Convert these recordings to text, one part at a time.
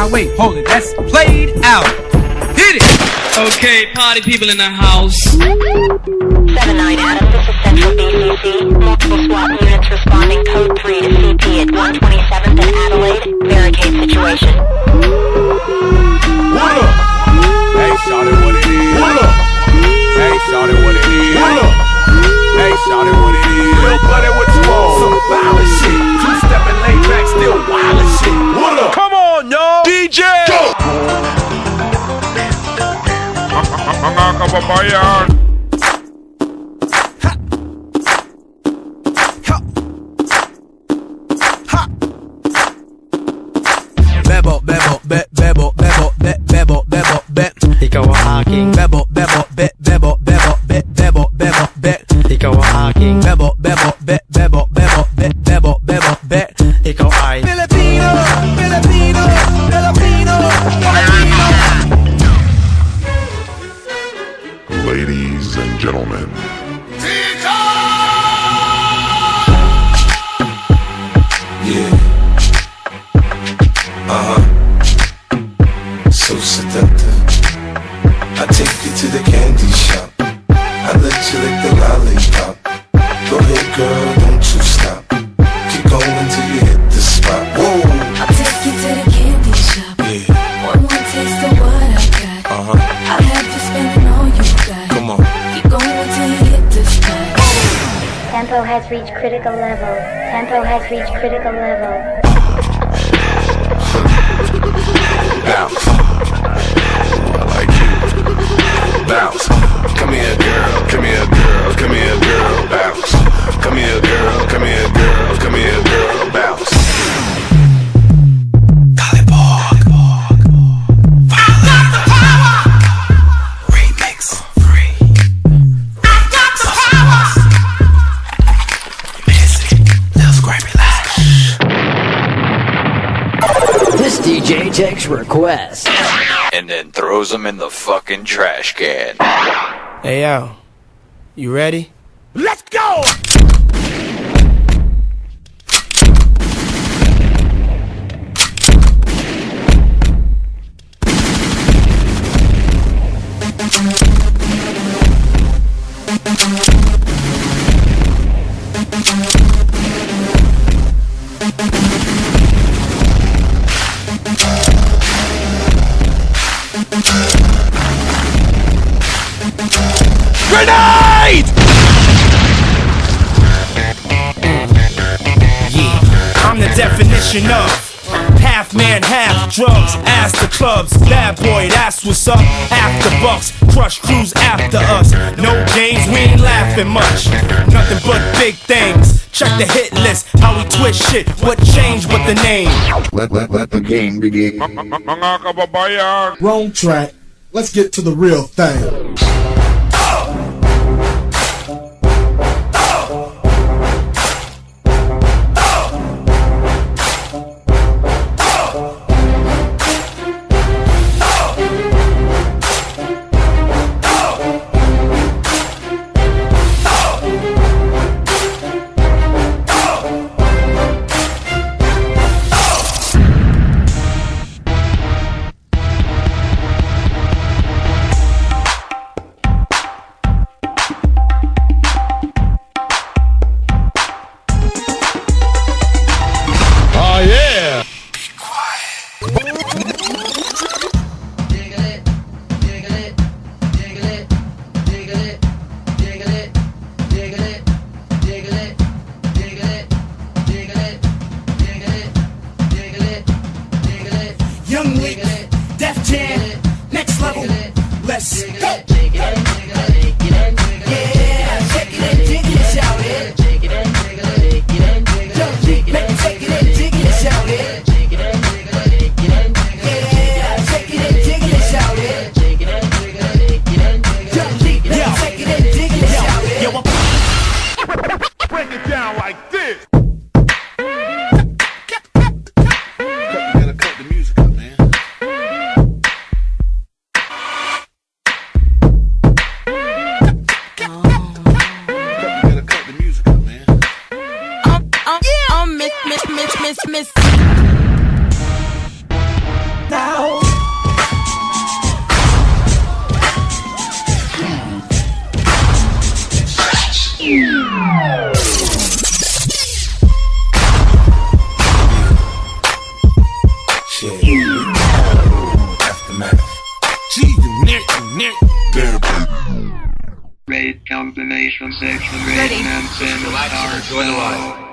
Now wait, hold it, that's played out. Hit it! Okay, party people in the house. 7-9 Adam, this is Central BCC. Multiple SWAT units responding code 3 to CP at 127th and Adelaide. Barricade situation. What up? Hey, shawty, what it is? What up? Hey, shawty, what it is? What up? Hey, shawty, what it is? Little buddy, what you want? Some violent shit. Two-stepping laid back, still wild as shit. What up? Come on, y'all. DJ. Go. Mga kababayan. Bebo, bebo, bebo, bebo, bebo, bebo, bet. Ikaw ang aking Bebo, bebo, bebo, bebo, bebo, bebo, bet. Ikaw ang aking Bebo, bebo, bebo, bebo, bebo, bebo, bet. Ikaw ay Filipino, Filipino, Filipino, Filipino. Ladies and gentlemen, yeah. So seductive. I take you to the candy shop. I let you lick the lollipop. Go ahead, girl, don't you stop. Keep going till you hit the spot. Whoa. I'll take you to the candy shop. Yeah. One more taste of what I got. I'll have you spending all you got. Come on. Keep going till you hit the spot. Tempo has reached critical level. Tempo has reached critical level. Bounce. I like you. Bounce. Come here, girl. Come here, girl. Come here, girl. Bounce. Come here, girl. Come here, girl. Come here, girl. Bounce. This DJ takes requests and then throws them in the fucking trash can. Hey, yo, you ready? Let's go! Grenade! Yeah, I'm the definition of half man, half drugs. Ass to clubs, bad boy, that's what's up. After bucks, crush crews after us. No games, we ain't laughing much. Nothing but big things. Check the hit list, how we twist shit. What changed but the name? let the game begin. Mga kababayan. Wrong track. Let's get to the real thing. Shit. Aftermath. Gee, you near. Rate combination section rating and send Enjoy the ride.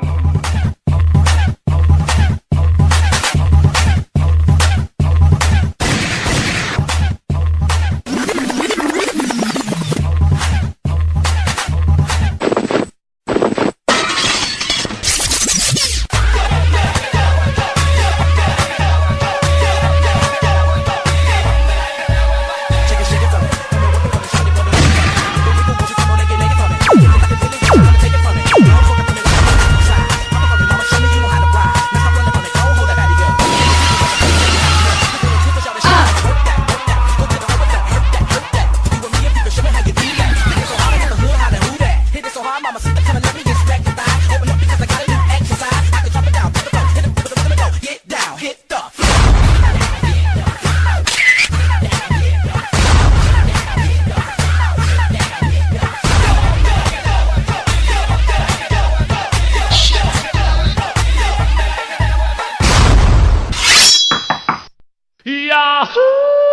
Yahoo!